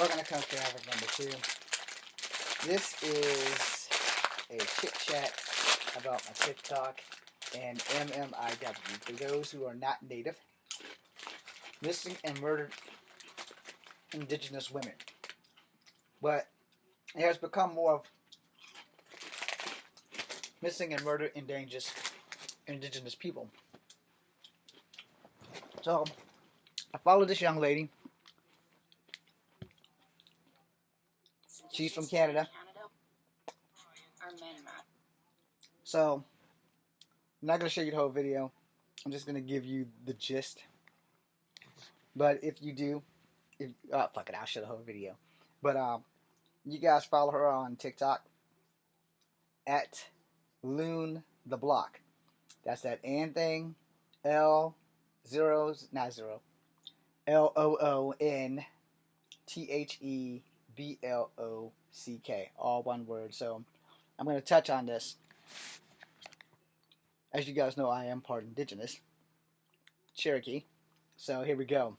Welcome to Country Traffic number 2. This is a chit chat about my TikTok and MMIW. For those who are not native, missing and murdered Indigenous women. But it has become more of missing and murdered Indigenous people. So, I followed this young lady. She's from Canada. So, I'm not going to show you the whole video. I'm just going to give you the gist. But if you do, fuck it, I'll show the whole video. But you guys follow her on TikTok at Loon the Block. That's that and thing. LOONTHEBLOCK, all one word. So I'm going to touch on this. As you guys know, I am part Indigenous, Cherokee. So here we go.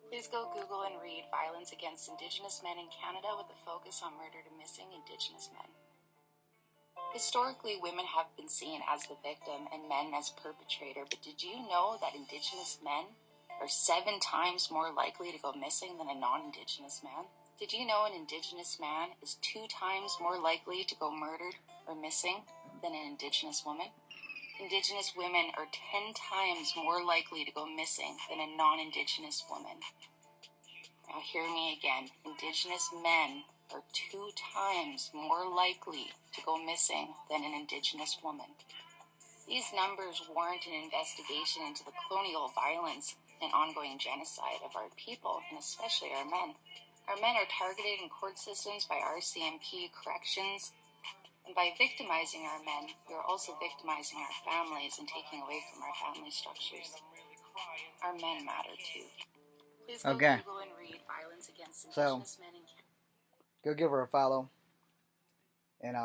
Please go Google and read Violence Against Indigenous Men in Canada with a focus on murdered and missing Indigenous men. Historically, women have been seen as the victim and men as perpetrator, but did you know that Indigenous men are 7 times more likely to go missing than a non-Indigenous man? Did you know an Indigenous man is 2 times more likely to go murdered or missing than an Indigenous woman? Indigenous women are 10 times more likely to go missing than a non-Indigenous woman. Now hear me again. Indigenous men are 2 times more likely to go missing than an Indigenous woman. These numbers warrant an investigation into the colonial violence and ongoing genocide of our people, and especially our men. Our men are targeted in court systems by RCMP corrections, and by victimizing our men, we are also victimizing our families and taking away from our family structures. Our men matter too. Please go Google and read Violence Against Indigenous Men in Canada. Go give her a follow. And,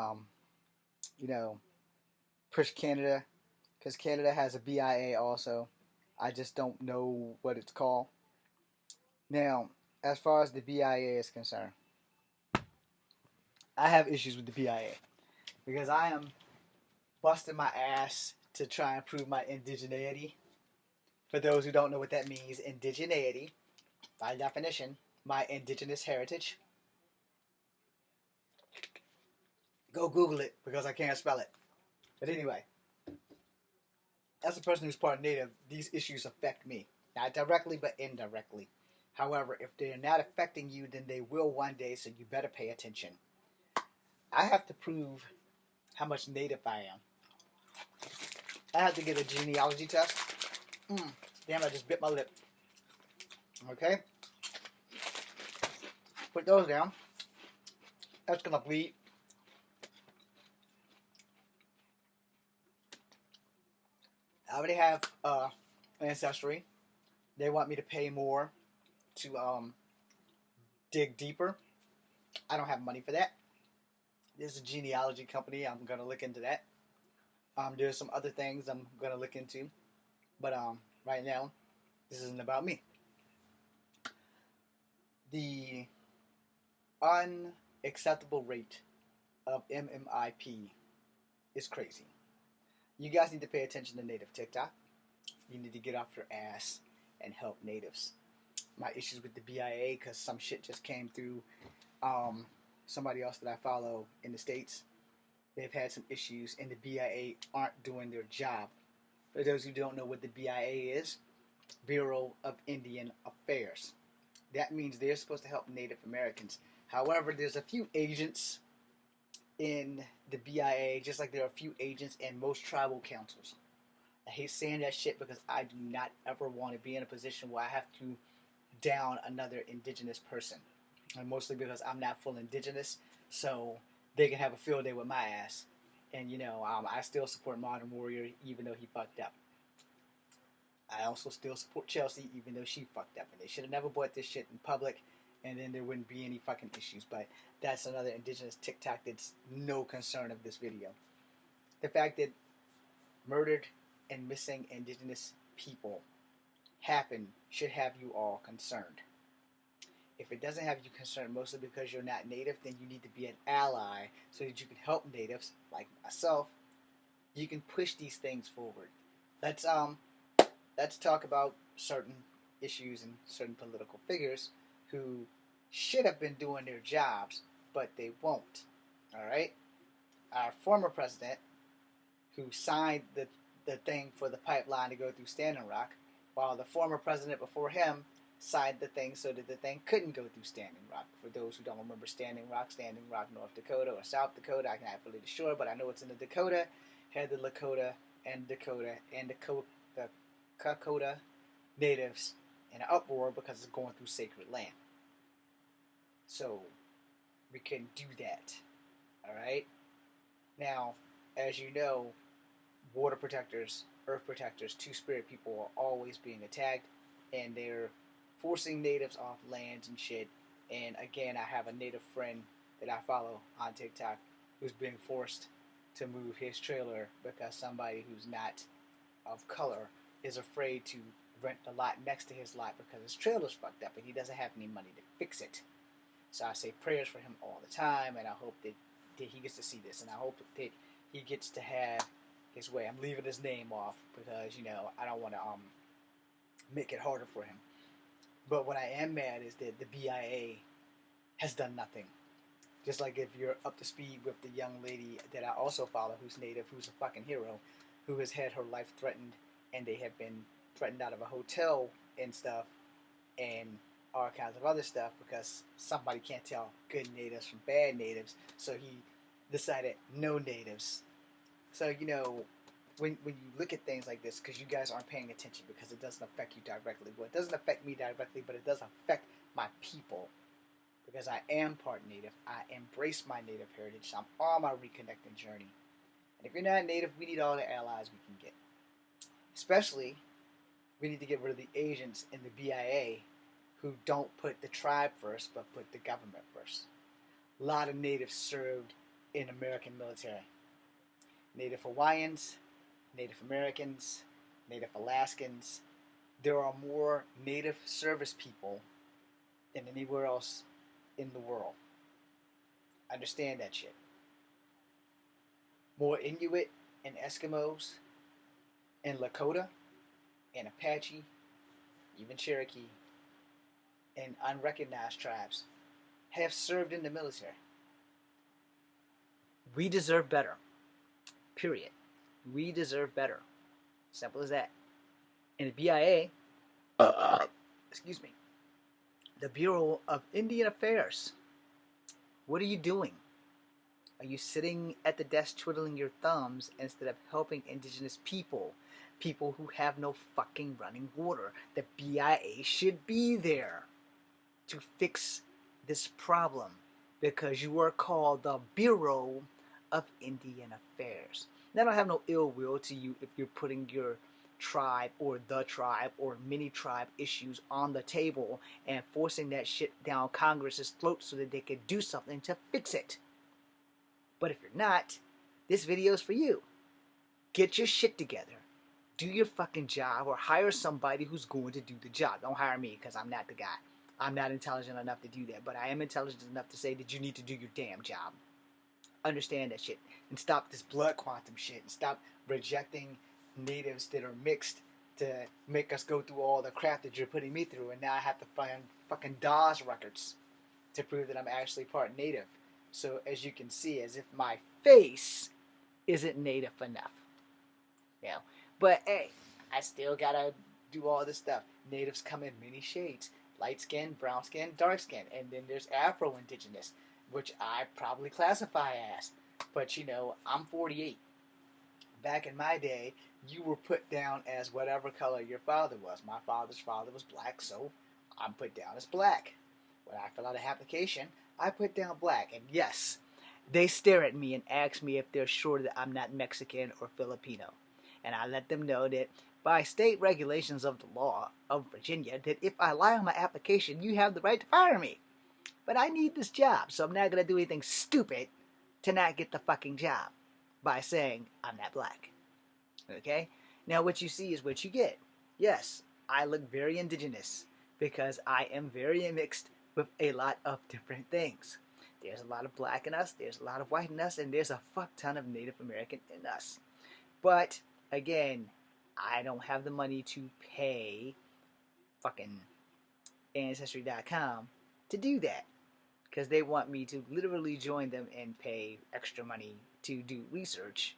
push Canada. Because Canada has a BIA also. I just don't know what it's called. Now, as far as the BIA is concerned, I have issues with the BIA. Because I am busting my ass to try and prove my indigeneity. For those who don't know what that means, indigeneity, by definition, my indigenous heritage. Go Google it, because I can't spell it. But anyway, as a person who's part Native, these issues affect me. Not directly, but indirectly. However, if they're not affecting you, then they will one day, so you better pay attention. I have to prove how much Native I am. I have to get a genealogy test. Damn, I just bit my lip. Okay? Put those down. That's gonna bleed. I already have Ancestry. They want me to pay more to dig deeper. I don't have money for that. There's a genealogy company. I'm going to look into that. There's some other things I'm going to look into. But right now, this isn't about me. The unacceptable rate of MMIP is crazy. You guys need to pay attention to Native TikTok. You need to get off your ass and help Natives. My issues with the BIA, because some shit just came through somebody else that I follow in the States. They've had some issues, and the BIA aren't doing their job. For those who don't know what the BIA is, Bureau of Indian Affairs. That means they're supposed to help Native Americans. However, there's a few agents in the BIA, just like there are a few agents in most tribal councils. I hate saying that shit because I do not ever want to be in a position where I have to down another Indigenous person. And mostly because I'm not full Indigenous, so they can have a field day with my ass. And, I still support Modern Warrior even though he fucked up. I also still support Chelsea even though she fucked up. And they should have never bought this shit in public, and then there wouldn't be any fucking issues. But that's another Indigenous TikTok that's no concern of this video. The fact that murdered and missing Indigenous people happen should have you all concerned. If it doesn't have you concerned mostly because you're not native, then you need to be an ally so that you can help natives like myself. You can push these things forward. Let's let's talk about certain issues and certain political figures who should have been doing their jobs, but they won't. All right? Our former president, who signed the thing for the pipeline to go through Standing Rock, while the former president before him signed the thing so that the thing couldn't go through Standing Rock. For those who don't remember Standing Rock, North Dakota or South Dakota, I'm not really sure, but I know it's in the Dakota. Had the Lakota and Dakota and the Kakota natives in an uproar because it's going through sacred land. So we can do that. All right. Now, as you know, water protectors, earth protectors, two-spirit people are always being attacked, and they're forcing natives off lands and shit. And again, I have a native friend that I follow on TikTok who's being forced to move his trailer because somebody who's not of color is afraid to rent the lot next to his lot because his trailer's fucked up and he doesn't have any money to fix it. So I say prayers for him all the time, and I hope that he gets to see this, and I hope that he gets to have his way. I'm leaving his name off because, you know, I don't want to make it harder for him. But what I am mad is that the BIA has done nothing. Just like if you're up to speed with the young lady that I also follow who's native, who's a fucking hero, who has had her life threatened, and they have been threatened out of a hotel and stuff, and all kinds of other stuff because somebody can't tell good natives from bad natives, so he decided no natives. So, you know, when you look at things like this, because you guys aren't paying attention because it doesn't affect you directly. Well, it doesn't affect me directly, but it does affect my people because I am part native. I embrace my native heritage. I'm on my reconnecting journey. And if you're not native, we need all the allies we can get. Especially, we need to get rid of the agents in the BIA who don't put the tribe first, but put the government first. A lot of natives served in American military. Native Hawaiians, Native Americans, Native Alaskans. There are more native service people than anywhere else in the world. Understand that shit. More Inuit and Eskimos and Lakota and Apache, even Cherokee, and unrecognized tribes have served in the military. We deserve better. Period. We deserve better. Simple as that. And the BIA, excuse me, the Bureau of Indian Affairs, what are you doing? Are you sitting at the desk twiddling your thumbs instead of helping indigenous people? People who have no fucking running water. The BIA should be there to fix this problem because you are called the Bureau of Indian Affairs. Now, I don't have no ill will to you if you're putting your tribe or the tribe or mini tribe issues on the table and forcing that shit down Congress's throat so that they can do something to fix it. But if you're not, this video is for you. Get your shit together. Do your fucking job or hire somebody who's going to do the job. Don't hire me because I'm not the guy. I'm not intelligent enough to do that, but I am intelligent enough to say that you need to do your damn job. Understand that shit and stop this blood quantum shit and stop rejecting natives that are mixed to make us go through all the crap that you're putting me through, and now I have to find fucking DAWS records to prove that I'm actually part native. So as you can see, as if my face isn't native enough. You know, but hey, I still gotta do all this stuff. Natives come in many shades: light skin, brown skin, dark skin, and then there's Afro-Indigenous, which I probably classify as. But you know, I'm 48. Back in my day, you were put down as whatever color your father was. My father's father was black, so I'm put down as black. When I fill out an application, I put down black. And yes, they stare at me and ask me if they're sure that I'm not Mexican or Filipino. And I let them know that by state regulations of the law of Virginia, that if I lie on my application, you have the right to fire me. But I need this job, so I'm not going to do anything stupid to not get the fucking job by saying I'm not black. Okay? Now what you see is what you get. Yes, I look very indigenous because I am very mixed with a lot of different things. There's a lot of black in us, there's a lot of white in us, and there's a fuck ton of Native American in us. But again, I don't have the money to pay fucking Ancestry.com to do that, because they want me to literally join them and pay extra money to do research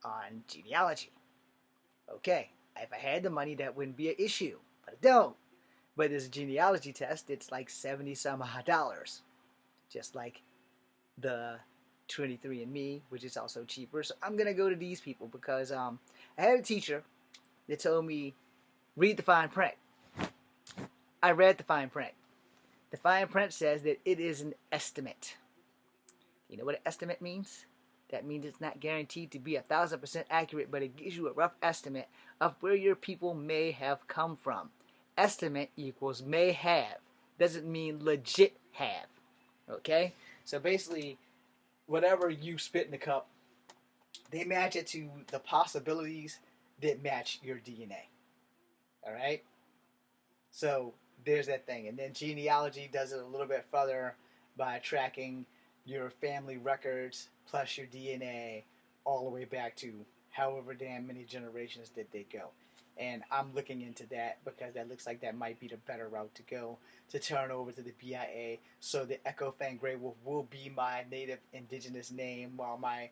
on genealogy. Okay, if I had the money, that wouldn't be an issue, but I don't. But this genealogy test, it's like 70 some odd dollars, just like the 23andMe, which is also cheaper. So I'm gonna go to these people because I had a teacher that told me read the fine print. I read the fine print. The fine print says that it is an estimate. You know what an estimate means? That means it's not guaranteed to be 1,000% accurate, but it gives you a rough estimate of where your people may have come from. Estimate equals may have. Doesn't mean legit have. Okay? So basically, whatever you spit in the cup, they match it to the possibilities that match your DNA. Alright? So there's that thing. And then genealogy does it a little bit further by tracking your family records plus your DNA all the way back to however damn many generations did they go. And I'm looking into that because that looks like that might be the better route to go, to turn over to the BIA so the Echo Fang Grey Wolf will be my native indigenous name, while my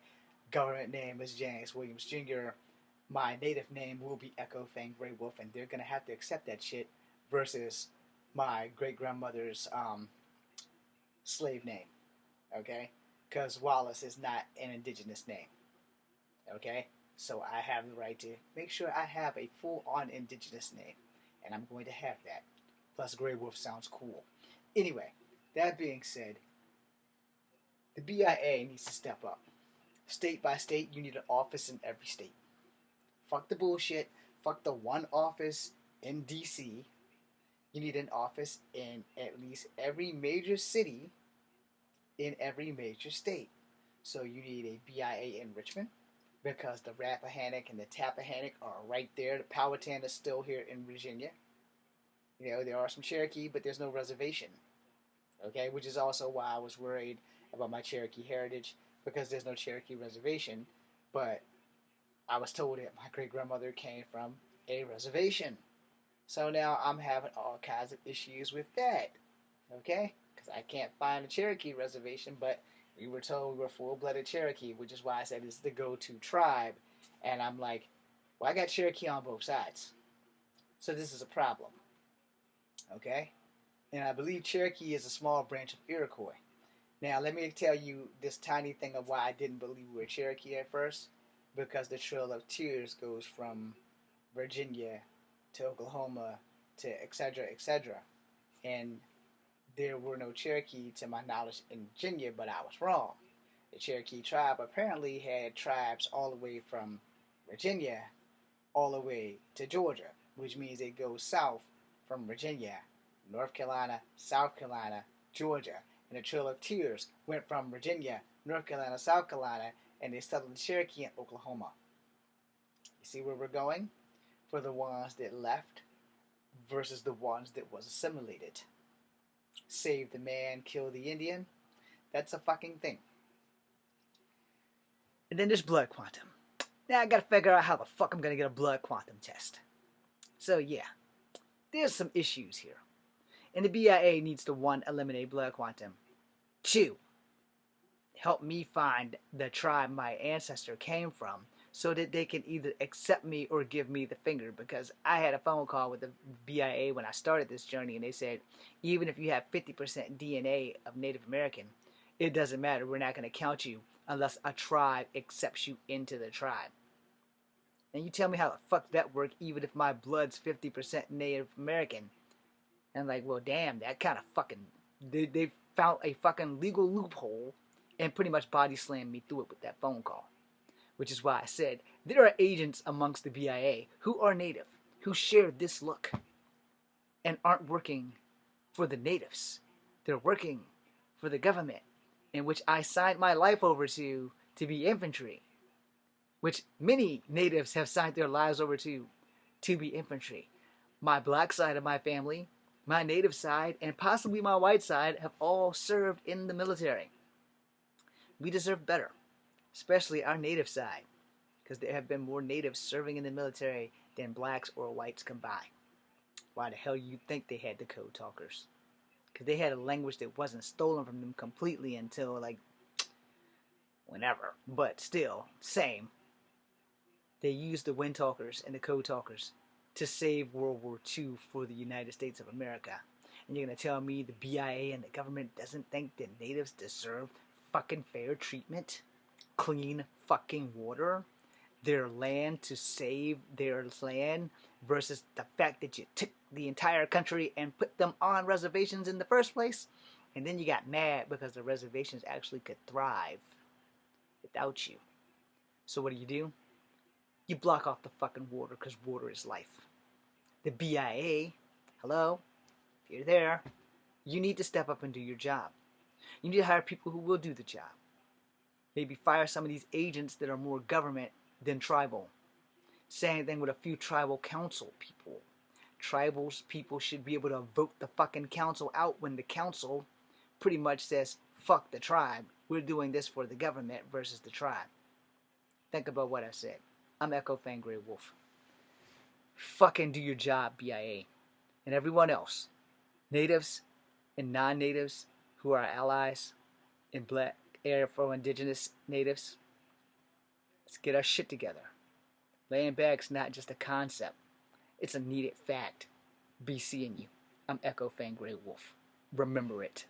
government name is James Williams Jr. My native name will be Echo Fang Grey Wolf, and they're going to have to accept that shit versus my great-grandmother's slave name, okay? Because Wallace is not an indigenous name, okay? So I have the right to make sure I have a full-on indigenous name, and I'm going to have that. Plus, Grey Wolf sounds cool. Anyway, that being said, the BIA needs to step up. State by state, you need an office in every state. Fuck the bullshit. Fuck the one office in D.C. You need an office in at least every major city in every major state. So you need a BIA in Richmond, because the Rappahannock and the Tappahannock are right there. The Powhatan is still here in Virginia. You know, there are some Cherokee, but there's no reservation. Okay, which is also why I was worried about my Cherokee heritage, because there's no Cherokee reservation. But I was told that my great-grandmother came from a reservation. So now I'm having all kinds of issues with that. Okay? Because I can't find a Cherokee reservation, but we were told we were full-blooded Cherokee, which is why I said it's the go-to tribe. And I'm like, well, I got Cherokee on both sides. So this is a problem. Okay? And I believe Cherokee is a small branch of Iroquois. Now, let me tell you this tiny thing of why I didn't believe we were Cherokee at first. Because the Trail of Tears goes from Virginia to Oklahoma to etc., etc. And there were no Cherokee, to my knowledge, in Virginia, but I was wrong. The Cherokee tribe apparently had tribes all the way from Virginia all the way to Georgia, which means it goes south from Virginia, North Carolina, South Carolina, Georgia. And the Trail of Tears went from Virginia, North Carolina, South Carolina, and they settled the Cherokee in Oklahoma. You see where we're going? For the ones that left versus the ones that was assimilated. Save the man, kill the Indian. That's a fucking thing. And then there's blood quantum. Now I gotta figure out how the fuck I'm gonna get a blood quantum test. So yeah, there's some issues here. And the BIA needs to 1. Eliminate blood quantum. 2. Help me find the tribe my ancestor came from, so that they can either accept me or give me the finger. Because I had a phone call with the BIA when I started this journey, and they said, even if you have 50% DNA of Native American, it doesn't matter. We're not going to count you unless a tribe accepts you into the tribe. And you tell me how the fuck that work, even if my blood's 50% Native American. And I'm like, well, damn, that kind of fucking... They found a fucking legal loophole and pretty much body slammed me through it with that phone call. Which is why I said, there are agents amongst the BIA who are native, who share this look, and aren't working for the natives. They're working for the government, in which I signed my life over to be infantry. Which many natives have signed their lives over to be infantry. My black side of my family, my native side, and possibly my white side have all served in the military. We deserve better, especially our native side, because there have been more natives serving in the military than blacks or whites combined. Why the hell you think they had the code talkers? Because they had a language that wasn't stolen from them completely until like whenever. But still, same. They used the wind talkers and the code talkers to save World War II for the United States of America. And you're going to tell me the BIA and the government doesn't think that natives deserve fucking fair treatment? Clean fucking water? Their land to save their land versus the fact that you took the entire country and put them on reservations in the first place? And then you got mad because the reservations actually could thrive without you. So what do? You block off the fucking water because water is life. The BIA, hello, if you're there, you need to step up and do your job. You need to hire people who will do the job. Maybe fire some of these agents that are more government than tribal. Same thing with a few tribal council people. Tribals people should be able to vote the fucking council out when the council pretty much says, fuck the tribe. We're doing this for the government versus the tribe. Think about what I said. I'm Echo Fan Grey Wolf. Fucking do your job, BIA. And everyone else. Natives and non-natives who are allies in black Afro-Indigenous natives. Let's get our shit together. Laying back's not just a concept. It's a needed fact. Be seeing you. I'm Echo Fan Grey Wolf. Remember it.